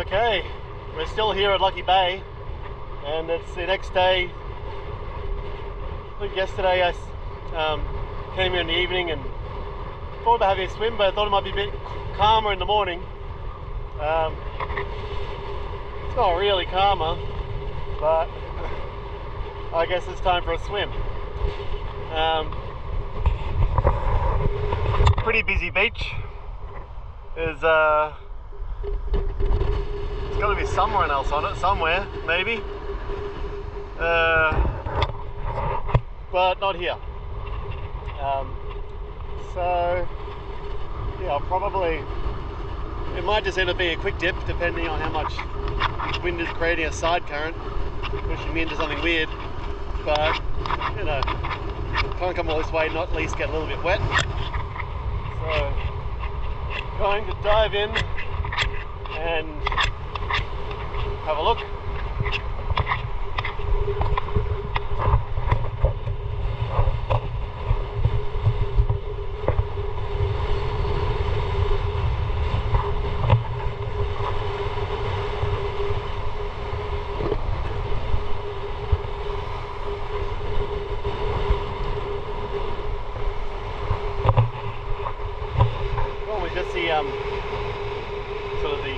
Okay, we're still here at Lucky Bay, and it's the next day. I think yesterday I came here in the evening and thought about having a swim, but I thought it might be a bit calmer in the morning. It's not really calmer, but I guess it's time for a swim. Pretty busy beach. There's it's got to be someone else on it, somewhere, maybe. But not here. So, yeah, I'll probably, it might just end up being a quick dip, depending on how much wind is creating a side current, pushing me into something weird. But, you know, can't come all this way, not at least get a little bit wet. So, going to dive in and have a look. Well, we just see sort of the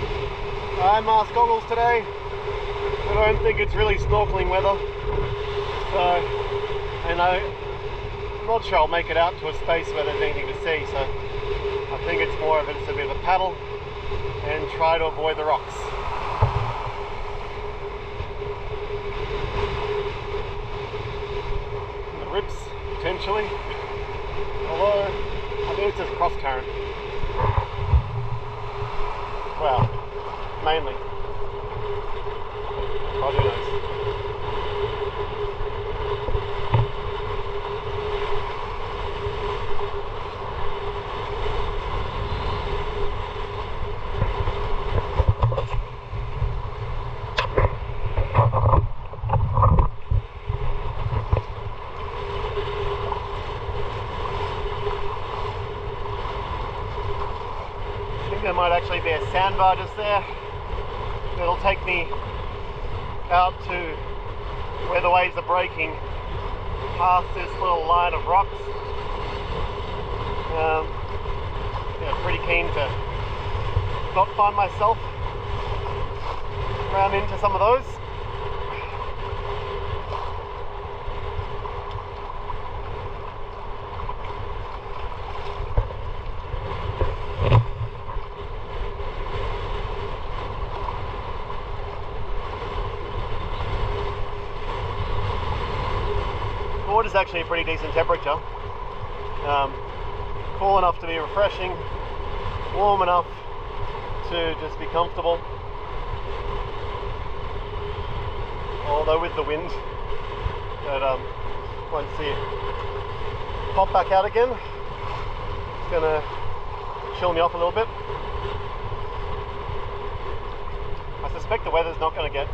eye mask goggles today. I don't think it's really snorkeling weather, so, and I'm not sure I'll make it out to a space where there's anything to see, so I think it's more of just a bit of a paddle and try to avoid the rocks. The rips, potentially, although I think it's just cross current. Well, mainly. Oh, who knows? I think there might actually be a sandbar just there. It'll take me out to where the waves are breaking past this little line of rocks. Yeah, pretty keen to not find myself ran into some of those. The water's actually a pretty decent temperature. Cool enough to be refreshing, warm enough to just be comfortable. Although with the wind, but once you pop back out again, it's gonna chill me off a little bit. I suspect the weather's not gonna get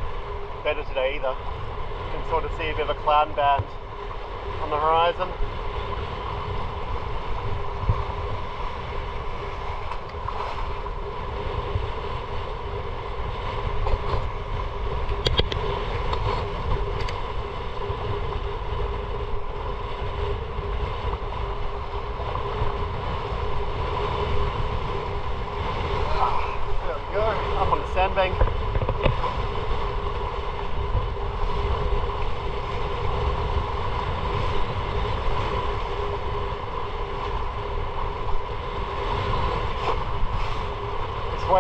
better today either. You can sort of see a bit of a cloud band on the horizon. There we go, up on the sandbank.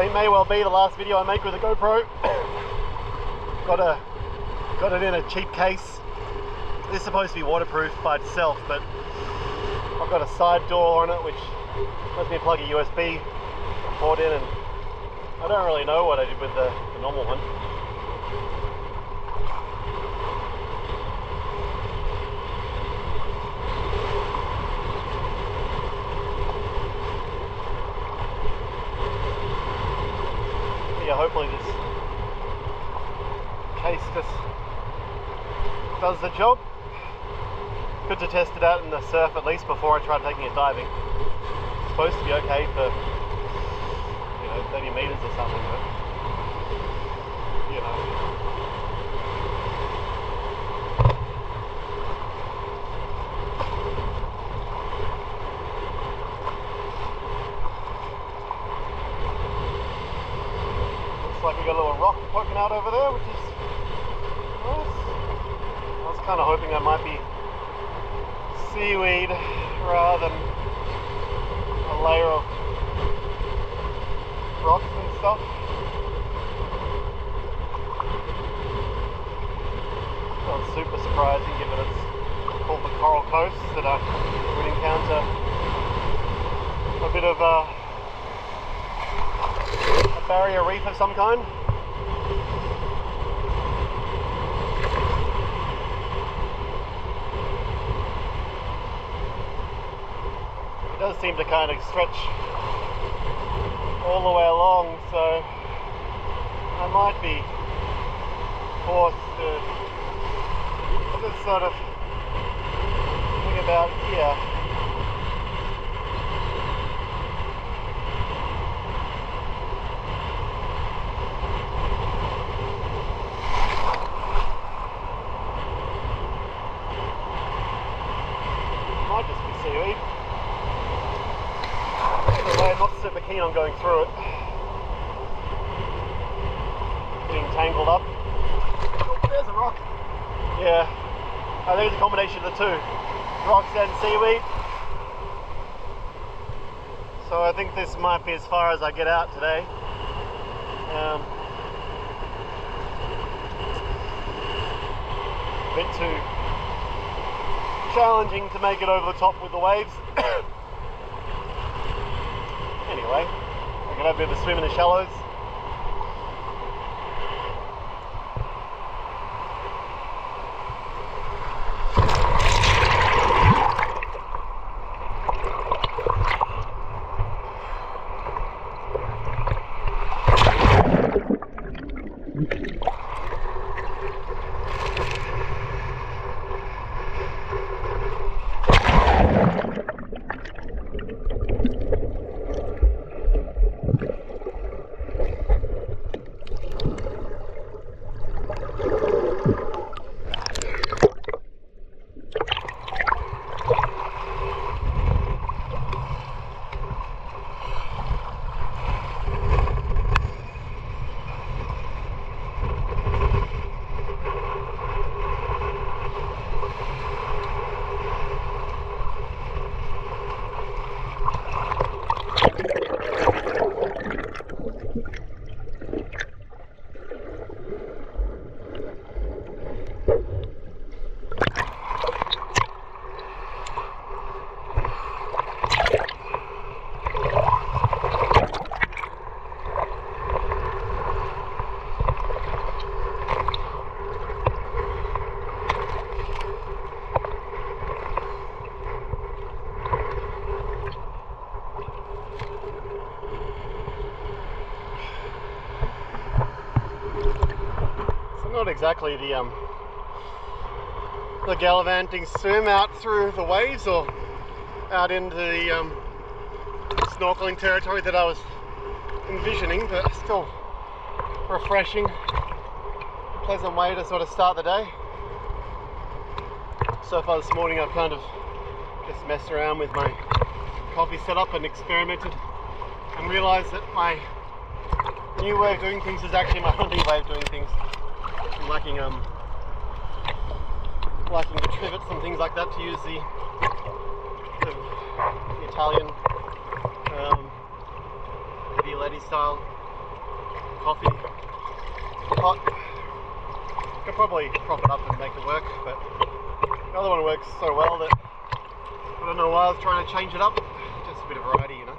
It may well be the last video I make with a GoPro. got it in a cheap case. This is supposed to be waterproof by itself, but I've got a side door on it which lets me plug a USB port in, and I don't really know what I did with the normal one. Hopefully this case just does the job. Good to test it out in the surf at least before I try taking it diving. It's supposed to be okay for, you know, 30 meters or something, but you know. Like we got a little rock poking out over there, which is nice. I was kind of hoping that might be seaweed rather than a layer of rocks and stuff. Not super surprising given it's called the Coral Coast that I would encounter a bit of a barrier reef of some kind. It does seem to kind of stretch all the way along, so I might be forced to just sort of think about here. Seaweed. Either way, I'm not super keen on going through it. Getting tangled up. Oh, there's a rock. Yeah, I think it's a combination of the two. Rocks and seaweed. So I think this might be as far as I get out today. A bit too challenging to make it over the top with the waves. Anyway, I can have a bit of a swim in the shallows. Not exactly the gallivanting swim out through the waves or out into the snorkeling territory that I was envisioning, but still refreshing, pleasant way to sort of start the day. So far this morning I've kind of just messed around with my coffee setup and experimented and realised that my new way of doing things is actually my hunting way of doing things. Lacking the trivets and things like that to use the Italian Violetti style coffee pot. Could probably prop it up and make it work, but the other one works so well that I don't know why I was trying to change it up. Just a bit of variety, you know.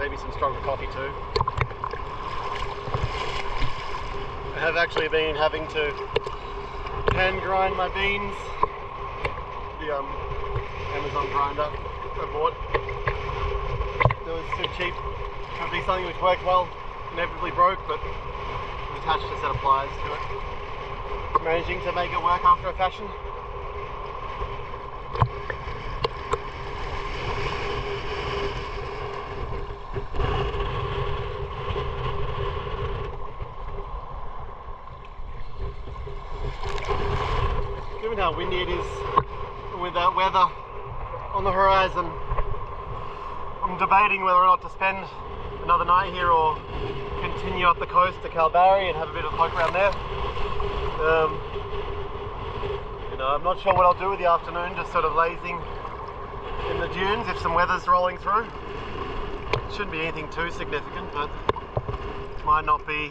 Maybe some stronger coffee too. I have actually been having to hand grind my beans. The Amazon grinder I bought. It was too cheap. It would be something which worked well, inevitably broke, but I attached a set of pliers to it. Managing to make it work after a fashion. given how windy it is with that weather on the horizon, I'm debating whether or not to spend another night here or continue up the coast to Kalbarri and have a bit of a poke around there. You know, I'm not sure what I'll do with the afternoon, just sort of lazing in the dunes if some weather's rolling through. Shouldn't be anything too significant, but might not be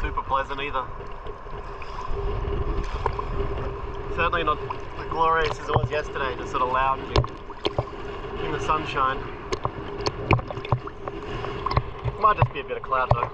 super pleasant either. Certainly not as glorious as it was yesterday, just sort of lounging in the sunshine. Might just be a bit of cloud though.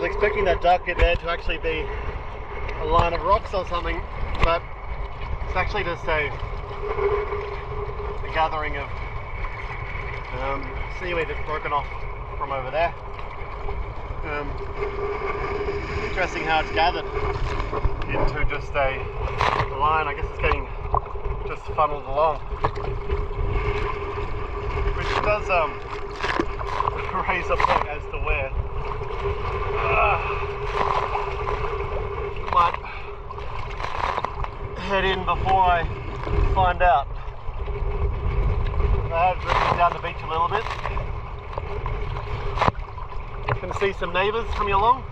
Expecting that duck in there to actually be a line of rocks or something, but it's actually just a gathering of seaweed that's broken off from over there. Interesting how it's gathered into just a line. I guess it's getting just funneled along, which does raise a point as to where. Might head in before I find out. I have drifted down the beach a little bit. Can see some neighbours coming along.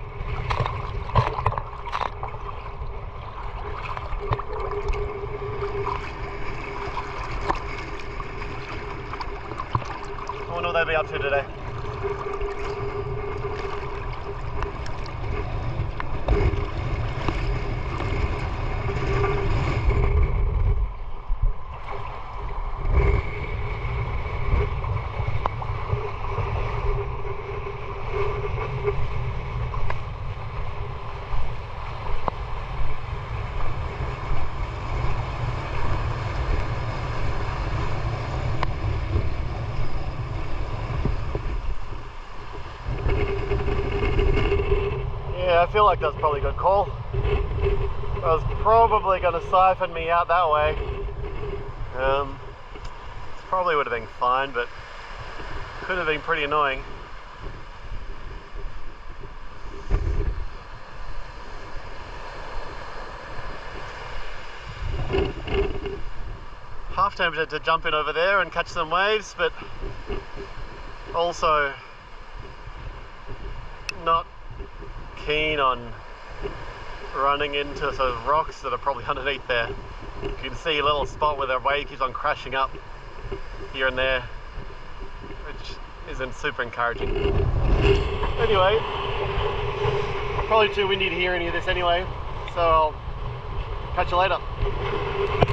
I wonder what they'll be up to today. I feel like that's probably a good call. I was probably going to siphon me out that way. Probably would have been fine, but could have been pretty annoying. Half tempted to jump in over there and catch some waves, but also not keen on running into sort of rocks that are probably underneath there. You can see a little spot where the wave keeps on crashing up here and there, which isn't super encouraging. Anyway, probably too windy to hear any of this anyway, so I'll catch you later.